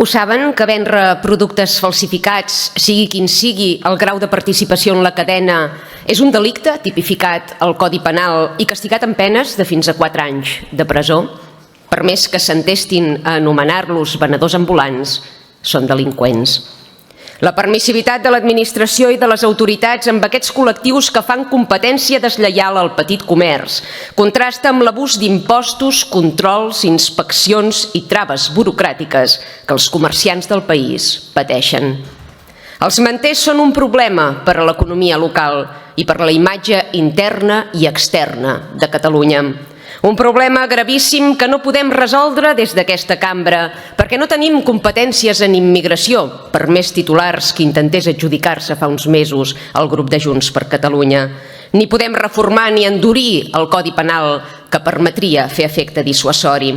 Ho saben, que vendre productes falsificats, sigui quin sigui el grau de participació en la cadena, és un delicte tipificat al Codi Penal i castigat amb penes de fins a 4 anys de presó? Per més que s'entestin a anomenar-los venedors ambulants, són delinqüents. La permissivitat de l'administració i de les autoritats amb aquests col·lectius que fan competència deslleial al petit comerç contrasta amb l'abús d'impostos, controls, inspeccions i traves burocràtiques que els comerciants del país pateixen. Els manters són un problema per a l'economia local i per a la imatge interna i externa de Catalunya. Un problema gravíssim que no podem resoldre des d'aquesta cambra perquè no tenim competències en immigració, per més titulars que intentés adjudicar-se fa uns mesos el grup de Junts per Catalunya. Ni podem reformar ni endurir el Codi Penal que permetria fer efecte dissuasori.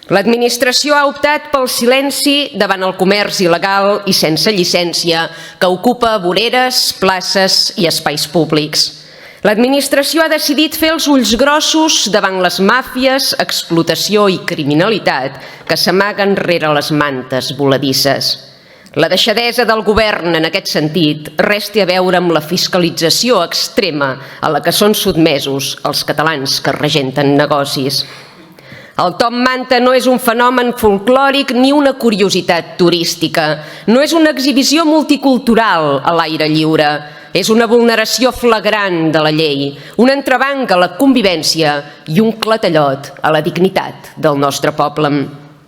L'administració ha optat pel silenci davant el comerç il·legal i sense llicència que ocupa voreres, places i espais públics. L'administració ha decidit fer els ulls grossos davant les màfies, explotació i criminalitat que s'amaguen rere les mantes voladisses. La deixadesa del govern en aquest sentit res té a veure amb la fiscalització extrema a la que són sotmesos els catalans que regenten negocis. El Top Manta no és un fenomen folclòric ni una curiositat turística, no és una exhibició multicultural a l'aire lliure. És una vulneració flagrant de la llei, un entrebanc a la convivència i un clatellot a la dignitat del nostre poble.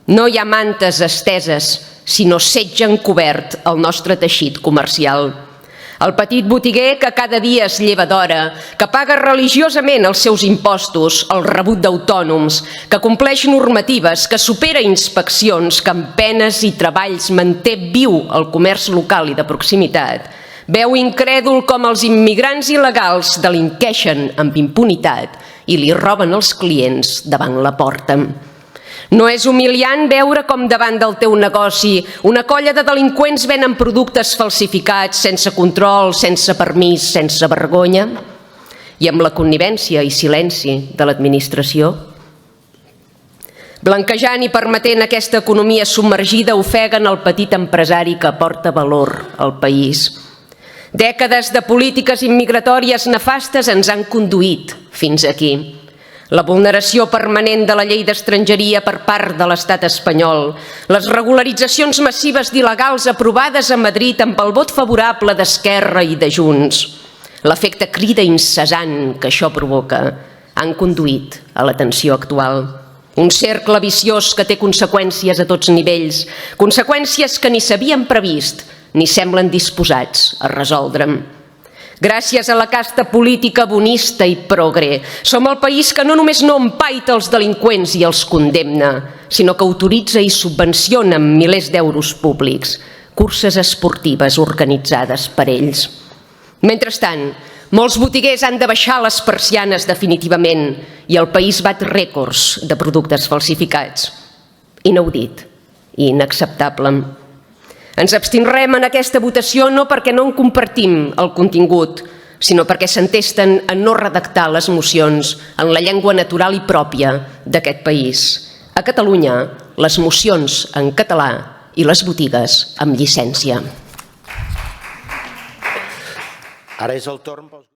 No hi ha mantes esteses, sinó setge encobert al nostre teixit comercial. El petit botiguer que cada dia es lleva d'hora, que paga religiosament els seus impostos, el rebut d'autònoms, que compleix normatives, que supera inspeccions, que amb penes i treballs manté viu el comerç local i de proximitat, veu incrèdul com els immigrants il·legals delinqueixen amb impunitat i li roben els clients davant la porta. No és humiliant veure com davant del teu negoci una colla de delinqüents venen productes falsificats sense control, sense permís, sense vergonya? I amb la connivència i silenci de l'administració? Blanquejant i permetent aquesta economia submergida ofeguen el petit empresari que aporta valor al país. Dècades de polítiques immigratòries nefastes ens han conduït fins aquí. La vulneració permanent de la llei d'estrangeria per part de l'estat espanyol, les regularitzacions massives d'il·legals aprovades a Madrid amb el vot favorable d'Esquerra i de Junts, l'efecte crida incessant que això provoca, han conduït a la tensió actual. Un cercle viciós que té conseqüències a tots nivells, conseqüències que ni s'havien previst ni semblen disposats a resoldre'm. Gràcies a la casta política bonista i progre, som el país que no només no empaita els delinqüents i els condemna, sinó que autoritza i subvenciona amb milers d'euros públics curses esportives organitzades per ells. Mentrestant, molts botiguers han de baixar les persianes definitivament i el país bat rècords de productes falsificats. Inaudit i inacceptable. Ens abstindrem en aquesta votació no perquè no en compartim el contingut, sinó perquè s'entesten a no redactar les mocions en la llengua natural i pròpia d'aquest país. A Catalunya, les mocions en català i les botigues amb llicència. Ara és el torn.